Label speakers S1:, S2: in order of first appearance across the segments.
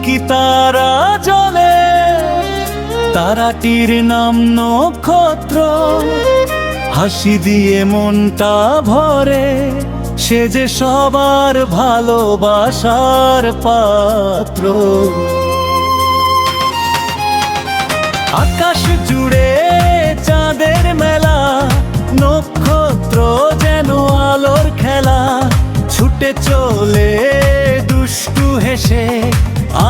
S1: ঝিকিমিকি তারা জ্বলে, তারাটির নাম নক্ষত্র। হাসি দিয়ে মনটা ভরে, সে যে সবার ভালোবাসার পাত্র। আকাশ জুড়ে চাঁদের মেলা, নক্ষত্র যেন আলোর খেলা। ছুটে চলে দুষ্টু হেসে,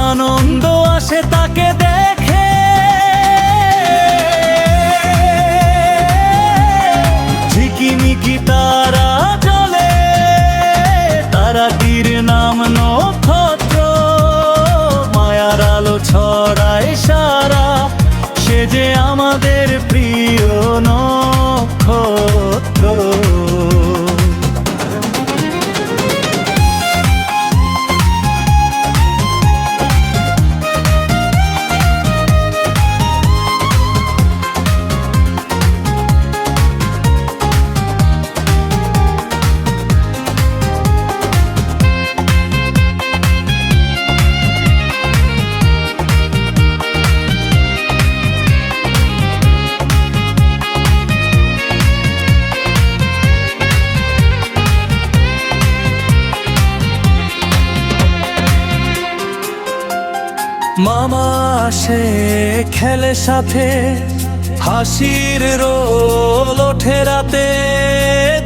S1: আনন্দ আসে তাকে দেখে। ঝিকিমিকি তারা জ্বলে, তারাটির নাম নক্ষত্র। মায়ার আলো ছড়ায় সারা, সে যে আমাদের প্রিয় নক্ষত্র। মামা আসে খেলে সাথে, হাসির রোল ওঠে রাতে।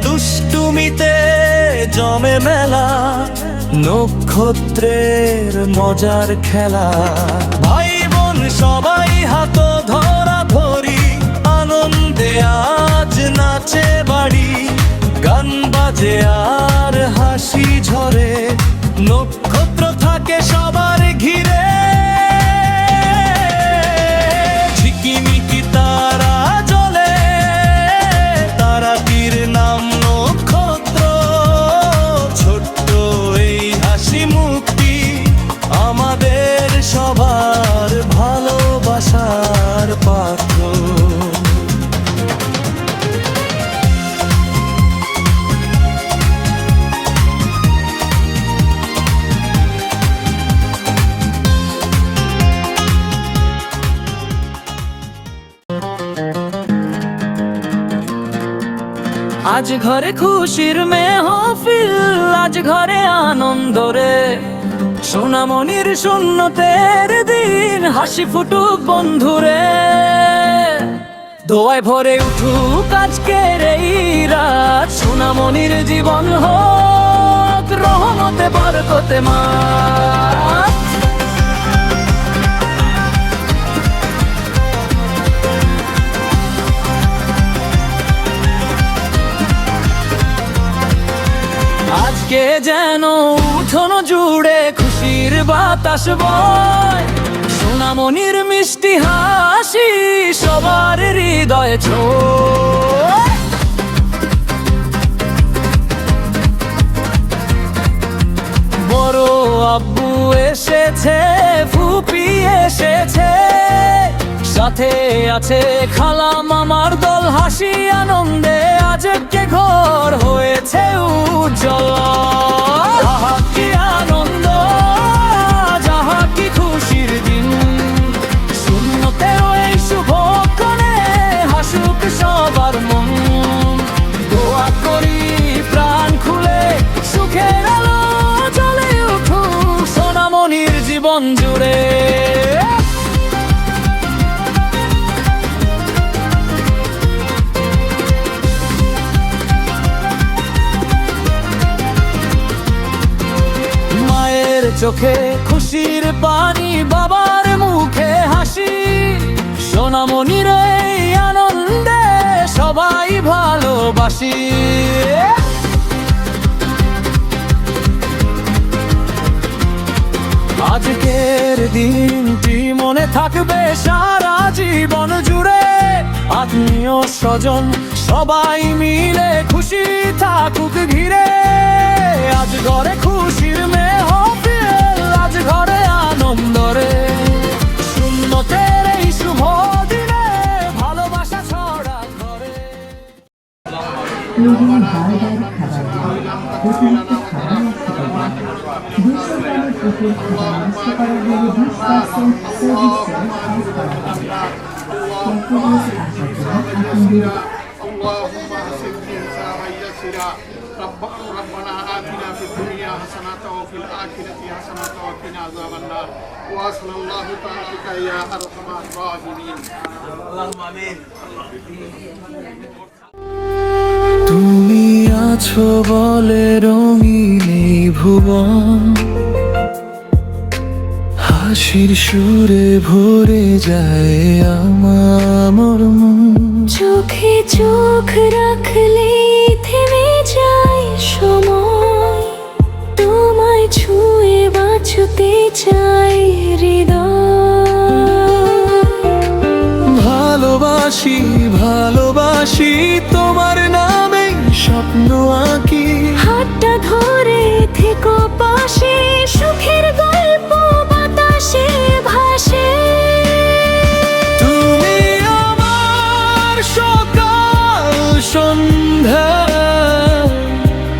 S1: দুষ্টুমিতে জমে মেলা, নক্ষত্রের মজার খেলা। ভাই বোন সবাই হাত ধরা ধরি, আনন্দে আজ নাচে বাড়ি। গান বাজে আর হাসি ঝরে, নক্ষত্র থাকে সবার ঘিরে। ঝিকিমিকি তারা জ্বলে, তারাটির নাম নক্ষত্র। ছোট্ট এই হাসি মুক্তি, আমাদের সবার ভালোবাসার পাত্র।
S2: আজ ঘরে খুশির মেহফিল, আজ ঘরে আনন্দ রে। সোনামণির শূন্যতের দিন, হাসি ফুটুক বন্ধুরে। দোয়ায় ভরে উঠুক আজকের এই রাত, সোনামণির জীবন হোক রহমতে বরকতে মা। আজকে যেন উঠোন জুড়ে খুশির বাতাস বয়। সোনামণির মিষ্টি হাসি সবার হৃদয়ে ছোঁয়। বড় আব্বু এসেছে, ফুপি এসেছে, সাথে আছে খালা মামার দল। হাসি আনন্দে আজকে ঘর হয়েছে উজ্জ্বল। আহা কি আনন্দ, যাহা কি খুশির দিন। শূন্যতেও এই শুভক্ষণে হাসুক সবার মন। দোয়া করি প্রাণ খুলে, সুখের আলো জ্বলে উঠুক সোনামণির জীবন জুড়ে। চোখে খুশির পানি, বাবার মুখে হাসি। সোনামণির এই আনন্দে সবাই ভালোবাসি। আজকের দিনটি মনে থাকবে সারা জীবন জুড়ে। আত্মীয় স্বজন সবাই মিলে খুশি থাকুক ঘিরে। আজ ঘরে খুশির মেহফিল, আজ ঘরে আনন্দ রে। শূন্যতের এই শুভ দিনে ভালোবাসা ছড়া ঘরে।
S3: প্রতিদিন বারবার খাবার, অতিরিক্ত খাবার নষ্ট করবেন। 200 গ্রামের اللهم احسن حسابا يسرا ربنا آتنا في الدنيا حسنة وفي الآخرة حسنة وقنا عذاب النار وصلى الله تعالى يا أرحم الراحمين اللهم آمين
S1: তুমি আছো বলে রঙিন এই ভুবন, হাসির সুরে ভরে যায় আমার মন।
S4: চোখে চোখ রাখলে থেমে যায় সময়, তোমায় ছুঁয়ে বাঁচতে চাই হৃদয়।
S1: ভালোবাসি ভালোবাসি তোমার নামে স্বপ্ন আঁকি,
S4: হাতটা ধরে থেকো পাশে, সুখের গল্প বাতাসে ভাসে।
S1: তুমি আমার সকাল সন্ধ্যা,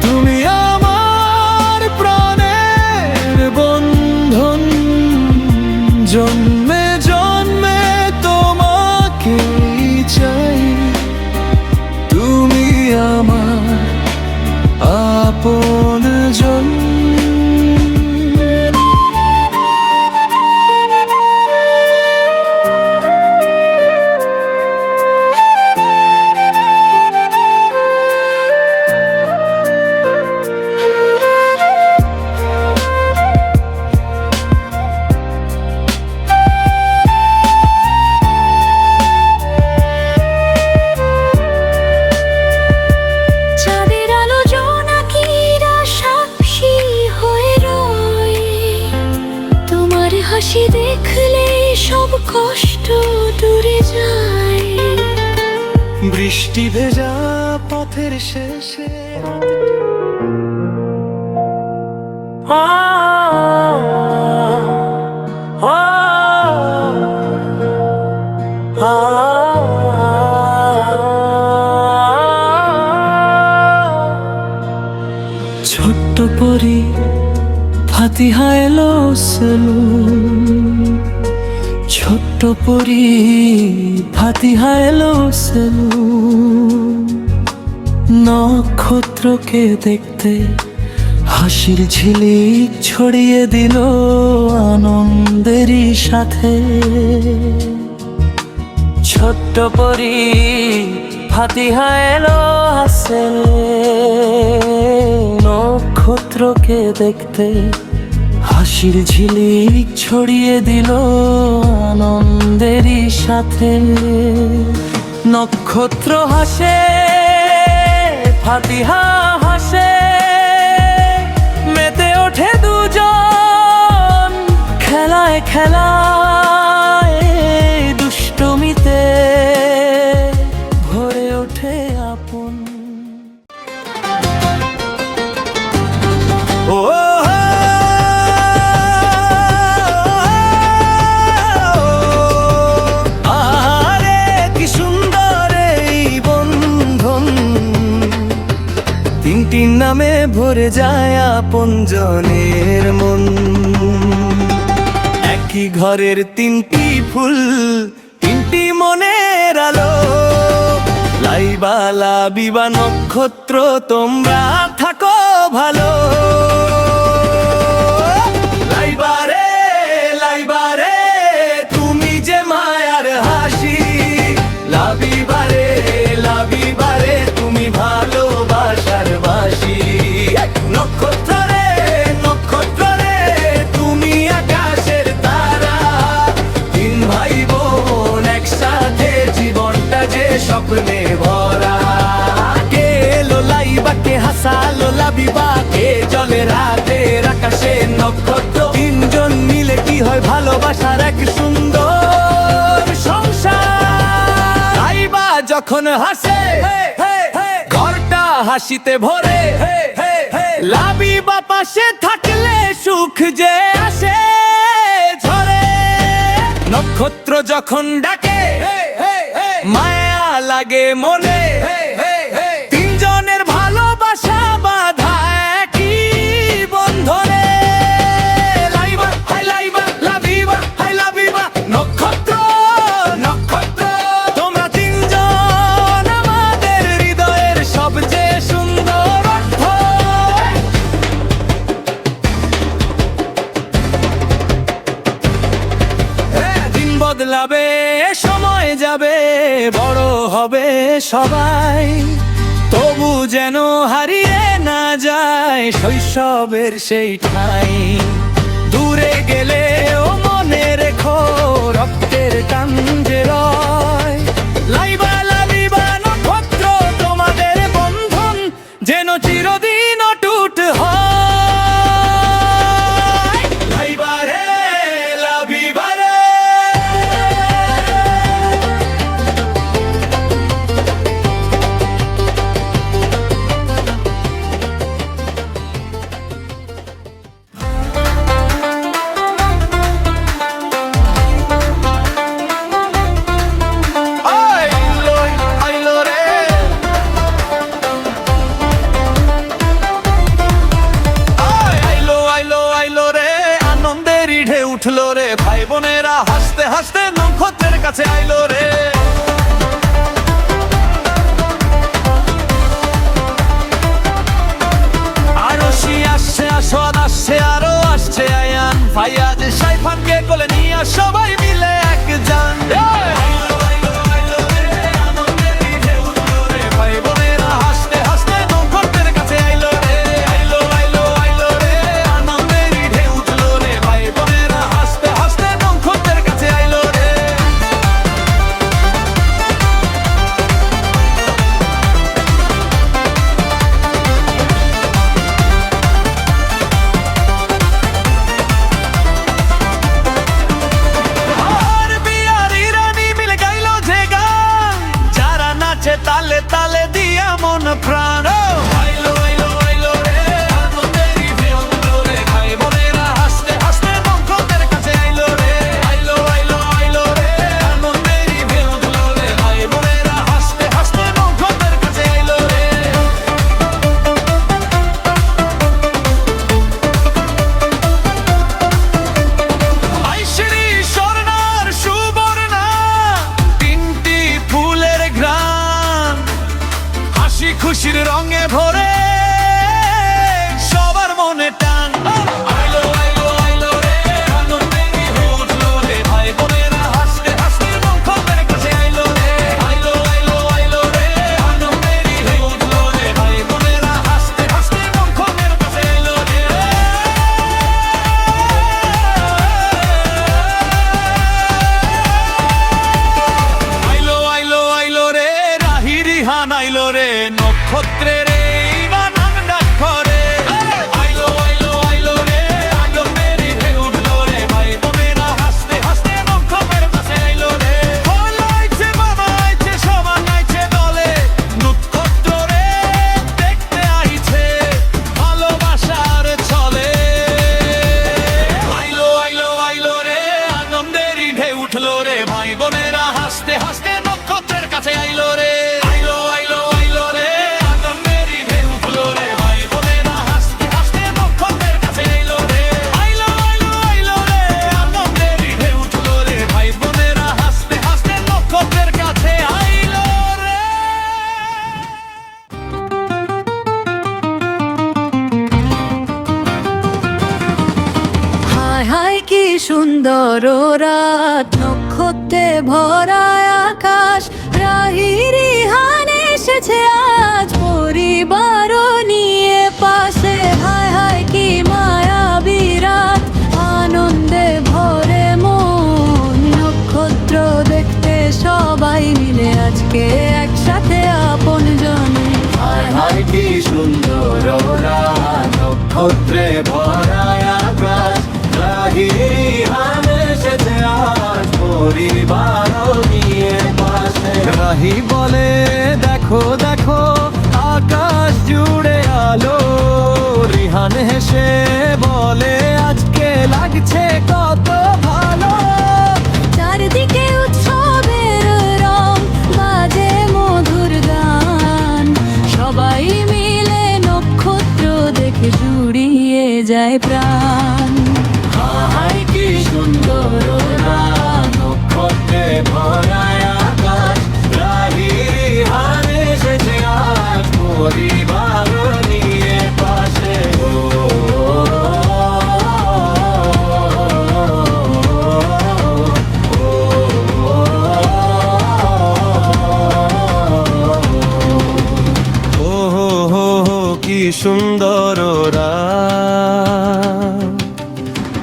S1: তুমি আমার প্রাণের বন্ধন, জন্মে জন্মে তোমাকেই চাই, তুমি আমার আপনজন।
S4: চাঁদের আলো জোনাকিরা সাক্ষী হয়ে রয়, তোমার হাসি দেখলে সব কষ্ট দূরে যায়।
S1: বৃষ্টি ভেজা পথের শেষে ছোট্ট পরি ফাতিহা এলো সেলুন, ছোট্ট পরি ফাতিহা এলো সেলুন। নক্ষত্রকে দেখতে হাসির ঝিলিক ছড়িয়ে দিল আনন্দেরই সাথে। ছোট্ট পরি ফাতিহা এলো হাসেল, নক্ষত্রকে দেখতে হাসির ঝিলিক ছড়িয়ে দিল আনন্দেরই সাথে। নক্ষত্র হাসে ফাতিহা হাসে, মেতে ওঠে দুজন খেলায় খেলায়, দুষ্টমিতে ভরে ওঠে আপন। ও আরে কি সুন্দর এই বন্ধন, তিনটি নামে ভরে যায় আপনজনের মন। একই ঘরের তিনটি ফুল, তিনটি মনের আলো, লাইবা লাবিবা নক্ষত্র তোমরা থাকো ভালো। লাইবারে লাইবারে তুমি যে মায়ার হাসি, লাবিবারে লাবিবারে তুমি ভালোবাসার বাসি। নক্ষত্র রে নক্ষত্র রে তুমি আকাশের তারা, তিন ভাই বোন একসাথে জীবনটা যে স্বপ্নে ভরা। কে এলো লাইবা কে হাসালো লাবিবা, কে জলে রাতের আকাশে নক্ষত্র, তিনজন মিলে কি হয় ভালোবাসার এক সুন্দর সংসার। লাইবা যখন হাসে ঘরটা হাসিতে ভরে, লাবিবা পাশে থাকলে সুখ যে আসে ঝরে। নক্ষত্র যখন ডাকে মায়া লাগে মনে, তিনজনের ভালোবাসা বাঁধা একই বন্ধনে। বদলাবে, সময় যাবে, বড় হবে সবাই, তবু যেন হারিয়ে না যায় শৈশবের সেই ঠাই। দূরে গেলে ও মনে রেখো রক্তের টান যে রয়। লাইবা লালিবা নক্ষত্র তোমাদের বন্ধন যেন চিরদিন অটুট হয়। লাইবা রে লাভিবা রে। উঠলো রে ভাই বোনেরা হাসতে হাসতে নক্ষত্রের কাছে আইলো রে। আরশি আসছে, আসওয়াদ আসছে, আরো আসছে আয়ান, ফাইয়াজ সাইফানকে কোলে নিয়ে সবাই মিলে এক জান। ভাই বোনেরা হাসতে হাসতে নক্ষত্রের কাছে আইলো রে। আইলো আইলো আইলো রে, আনন্দের ঢেউ উঠলো রে। ভাই বোনেরা হাসতে হাসতে নক্ষত্রের কাছে আইলো রে। আর বিয়ারি রানী মিলে গাইলো যে গান, যারা নাচে তালে তালে দিয়া মন প্রাণ। আইলো আইলো আইলো রে, আনন্দের ঢেউ উঠলো রে। ভাই বোনেরা হাসতে হাসতে নক্ষত্রের কাছে আইলো রে। আইলো আইলো আইলো রে, আনন্দের ঢেউ উঠলো রে। ভাই বোনেরা হাসতে হাসতে নক্ষত্রের কাছে আইলো রে। আইসিরি স্বর্ণার সুবর্ণা, তিনটি ফুলের ঘ্রাণ, হাসি খুশির রঙে ভরে সবার মনে টান। আইলো আইলো আইলো রে, আনন্দের ঢেউ উঠলো রে। ভাই বোনেরা হাসতে হাসতে নক্ষত্রের কাছে আইলো রে। আইলো আইলো আইলো রে, আনন্দের ঢেউ উঠলো রে। ভাই বোনেরা হাসতে হাসতে নক্ষত্রের কাছে আইলো রে। আইলো আইলো আইলো রে, রাহি রিহান আইলো রে, নক্ষত্রের এই বানান ডাক করে। আইলো আইলো আইলো রে, আনন্দের ঢেউ উঠলো রে। ভাই বোনেরা হাসতে হাসতে নক্ষত্রের কাছে আইলো রে। হলাইছে বানাইছে সবার নাইছে দলে, নক্ষত্র রে দেখতে আইছে ভালোবাসার ছলে। আইলো আইলো আইলো রে, আনন্দের ঢেউ উঠলো রে। ভাই বোনেরা হাসতে হাসতে নক্ষত্রের কাছে আইলো রে। আইলো আইলো আইলো রে, আনন্দের ঢেউ উঠলো রে। ভাই বোনেরা হাসতে হাসতে নক্ষত্রের কাছে আইলো রে। আইলো আইলো আইলো রে, আনন্দের ঢেউ উঠলো রে। ভাই বোনেরা হাসতে হাসতে নক্ষত্রের কাছে আইলো রে।
S4: হায় হায় কি সুন্দর রাত, নক্ষত্রে ভরা আকাশ, রাহি রিহান এসেছে আজ পরিবার নিয়ে পাশে। হায় হায় কি মায়াবী রাত, আনন্দে ভরে মন, নক্ষত্র দেখতে সবাই মিলে আজকে একসাথে আপনজন।
S1: হায় হায় কি সুন্দর রাত, নক্ষত্রে ভরা আকাশ, রাহি রিহান এসেছে আজ পরিবার নিয়ে পাশে। রাহি বলে দেখো দেখো আকাশ জুড়ে আলো, রিহান হেসে বলে আজকে লাগছে কত ভালো।
S4: চারদিকে উৎসবের রং, বাজে মধুর গান, সবাই মিলে নক্ষত্র দেখে জুড়িয়ে যায় প্রাণ।
S1: হায় কি সুন্দর রাত, নক্ষত্রে ভরা আকাশ, রাহি রিহান এসেছে আজ পরিবার নিয়ে পাশে। ও
S5: সুন্দর ওরা।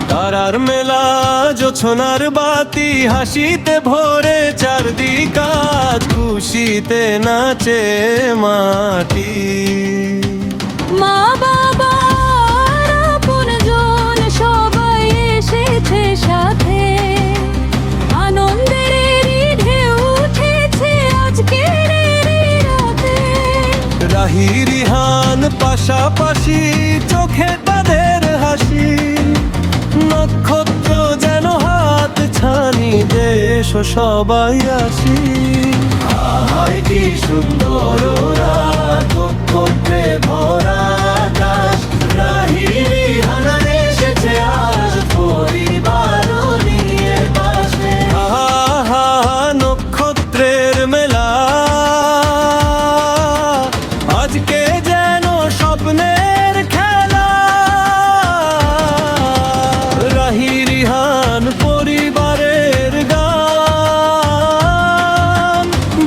S5: তারার মেলা, জোছনার বাতি, হাসিতে ভরে চারদিক, আজ খুশিতে নাচে মাটি।
S4: মা বাবা আপনজন সবাই এসেছে সাথে, আনন্দের ঢেউ উঠেছে আজকের এই রাতে।
S5: রাহি রিহান পাশাপাশি, চোখে তাদের হাসি, নক্ষত্র যেন হাত ছানি, দেশ সবাই আসি। হায় কি সুন্দর ওরা, নক্ষত্রে ভরা আকাশ। রাহি রিহান এসেছে আজ পরিবার নিয়ে পাশে। আহা নক্ষত্রের মেলা, আজকে যেন স্বপ্নের খেলা। রাহি রিহান পরিবারের গান,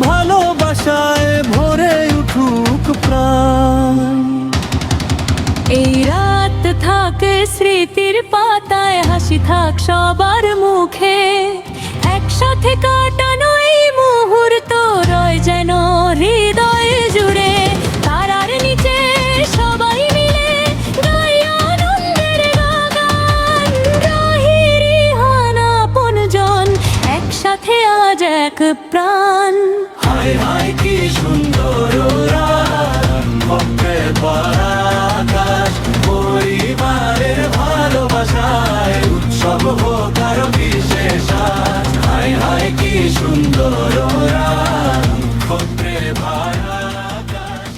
S5: ভালোবাসায় ভরে উঠুক প্রাণ।
S4: এই রাত থাক স্মৃতির পাতায়, হাসি থাক সবার মুখে, একসাথে কাটানো এই মুহূর্ত রয় যেন হৃদয় জুড়ে। তারার নিচে সবাই মিলে গাই আনন্দের গান। রাহি রিহান আপনজন একসাথে আজ এক প্রাণ।
S5: হায় হায় কি সুন্দর ওরা, নক্ষত্রে ভরা আকাশ। পরিবারের ভালোবাসায় উৎসব হোক আরো বিশেষ আজ। হায় হায় কি সুন্দর ওরা, নক্ষত্রে ভরা আকাশ।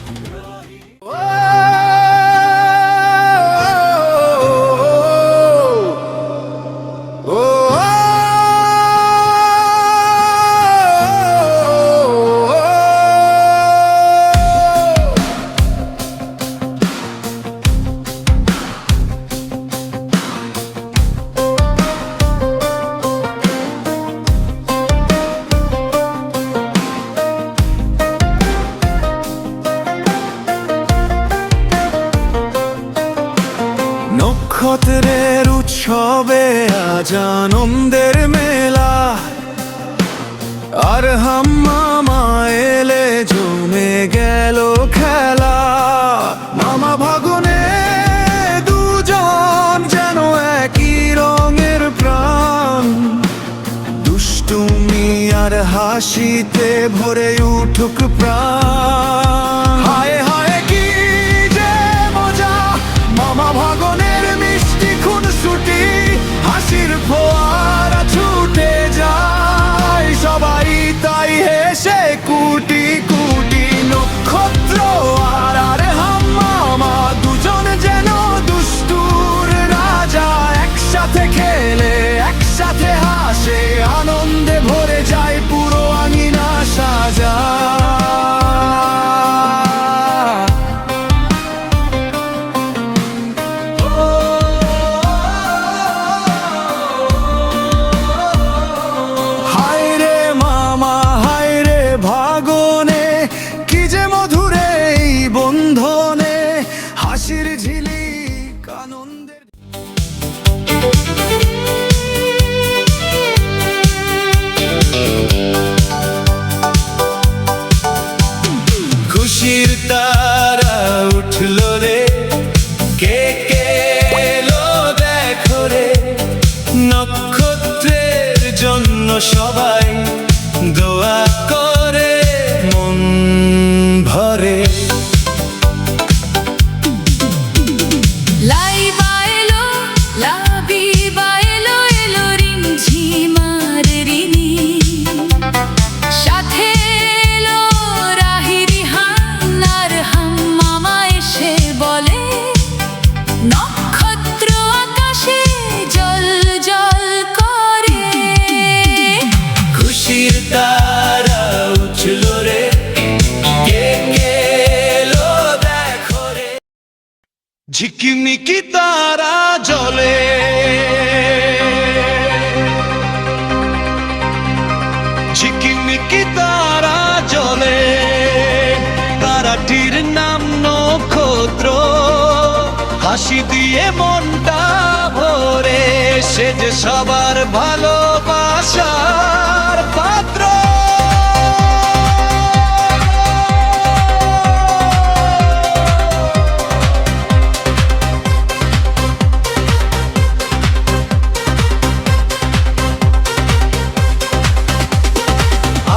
S5: নক্ষত্রের উৎসবে আজ আনন্দের মেলা, আর হাম্মামা এলে জমে গেল খেলা। মামা ভাগ্নে দুজন যেন একই রঙের প্রাণ, দুষ্টুমি আর হাসিতে ভরে উঠুক প্রাণ। হায় হায় কি যে মজা, মামা ভাগনের মিষ্টি খুনসুটি, হাসির ফোয়ারা ছুটে যায়, সবাই তাই হেসে কুটি কুটি। নক্ষত্র আর হাম্মামা দুজন যেন দুষ্টুর রাজা, একসাথে খেলে একসাথে হাসে, আনন্দে ভরে যায় পুরো আঙিনা সাজা। হায় রে মামা, হায় রে ভাগনে, কি যে মধুর এই বন্ধনে, হাসির ঝিলিক আনন্দের। খুশির তারা উঠলো রে, কে কে এলো দেখো রে। নক্ষত্রের জন্য সবাই দোয়া করে মন ভরে।
S4: লাই বায়লো লাবি বায়লো এলো রিমঝিমার রিনি, সাথে এলো রাহি রিহান আর হাম্মামা এসে বলে, নক্ষত্র আকাশে জল জল করে।
S5: খুশির তারা উঠলো রে, কে কে এলো দেখো রে। ঝিকিমিকি তারা জ্বলে, ঝিকিমিকি তারা জ্বলে, তারাটির নাম নক্ষত্র। হাসি দিয়ে মনটা ভরে, সে যে সবার ভালোবাসার পাত্র।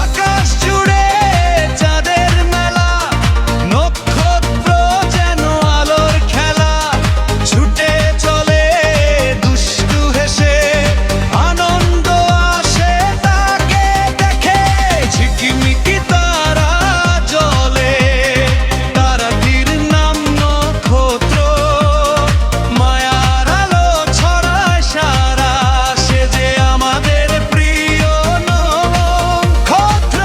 S5: আকাশ জুড়ে চাঁদের মেলা, নক্ষত্র যেন আলোর খেলা, ছুটে চলে দুষ্টু হেসে, আনন্দ আসে তাকে দেখে। ঝিকিমিকি তারা জ্বলে, তারাটির নাম নক্ষত্র, মায়ার আলো ছড়ায় সারা, সে যে আমাদের প্রিয় নক্ষত্র।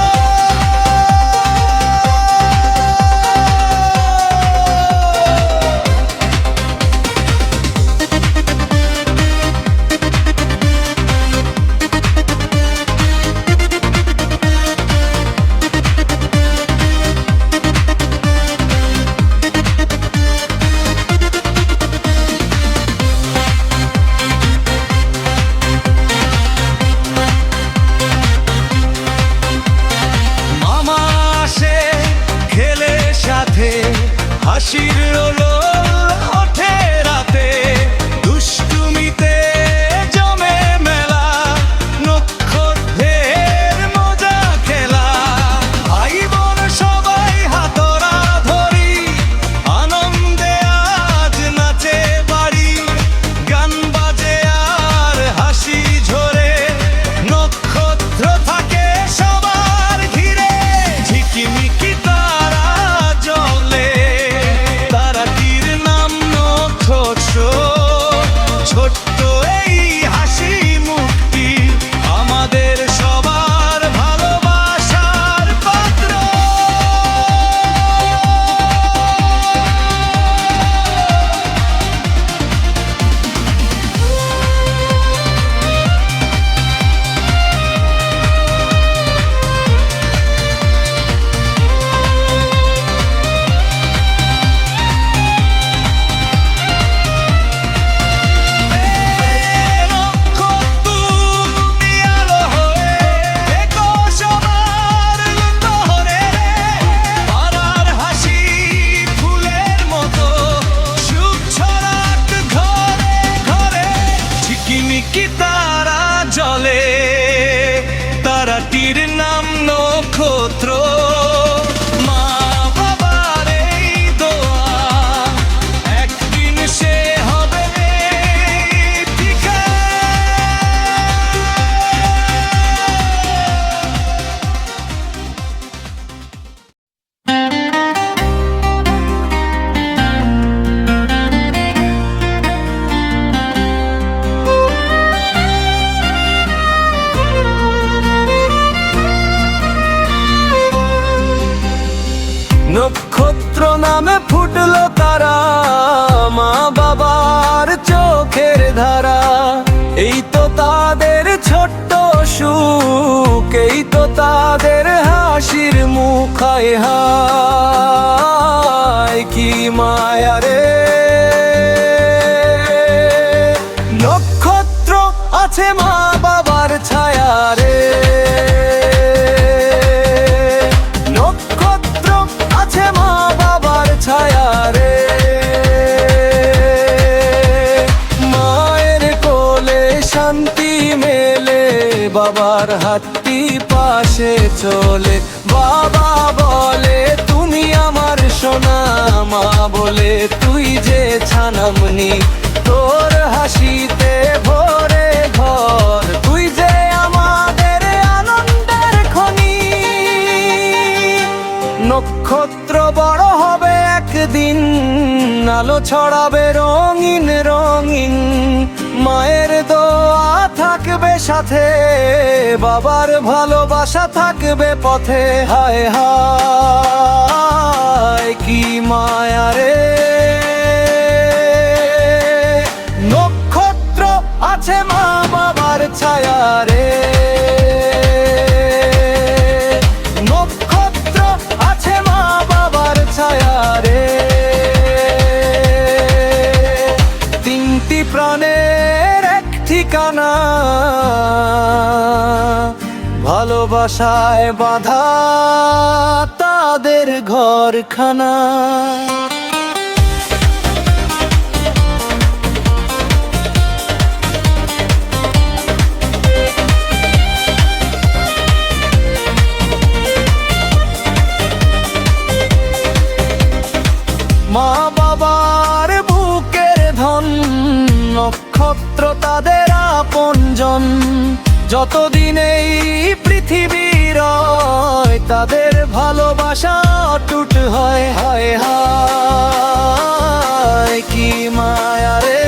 S5: মামা আসে খেলে সাথে, হাসির রোল ওঠে রাতে, দুষ্টুমিতে জমে মেলা, নক্ষত্রের মজা খেলা। ভাই বোন সবাই হাতরা ধরি, আনন্দে আজ নাচে বাড়ি, গান বাজে আর হাসি ঝরে, নক্ষত্র থাকে সবার ঘিরে। ঝিকিমিকি তারা জ্বলে, তারাটির নাম নক্ষত্র, ছোট্ট এই হাসি মুক্তি আমাদের সবার ভালোবাসার পাত্র। তুমি আলো হয়ে থেকো সবার লহরে, পাড়ার হাসি ফুলের মতো সুখ ছড়াক ঘরে ঘরে। ঝিকিমিকি তারা জ্বলে, তারাটির নাম নক্ষত্র, মা বাবার এই দোয়া, একদিন সে হবে ঠিকানা।
S2: নক্ষত্র নামে ফুটলো তারা, মা বাবার চোখের ধারা। এই তো তাদের ছোট্ট সুখ, এই তো তাদের হাসির মুখ। হায় হায় কি মায়া রে, নক্ষত্র আছে মা বাবার ছায়া রে। নক্ষত্র আছে মা বাবার ছায়া রে। মায়ের কোলে শান্তি মেলে, বাবার হাতটি পাশে চলে। বাবা বলে তুমি আমার সোনা, মা বলে তুই যে ছানামনি। তোর হাসিতে ভরে ঘর, তুই যে আমাদের আনন্দের খনি। নক্ষত্র বড় হবে একদিন, আলো ছড়াবে রঙিন রঙিন। মায়ের দোয়া থাকবে সাথে, বাবার ভালোবাসা থাকবে পথে। হায় হায় কি মায়া রে, নক্ষত্র আছে মা বাবার ছায়া রে। নক্ষত্র আছে মা বাবার ছায়া রে।
S5: ভালোবাসায় বাঁধা তাদের ঘরখানা। মা বাবার বুকের ধন, নক্ষত্র তাদের আপনজন। যতদিন এই পৃথিবী রয় তাদের ভালোবাসা অটুট হয়। হায় হায় কি মায়া রে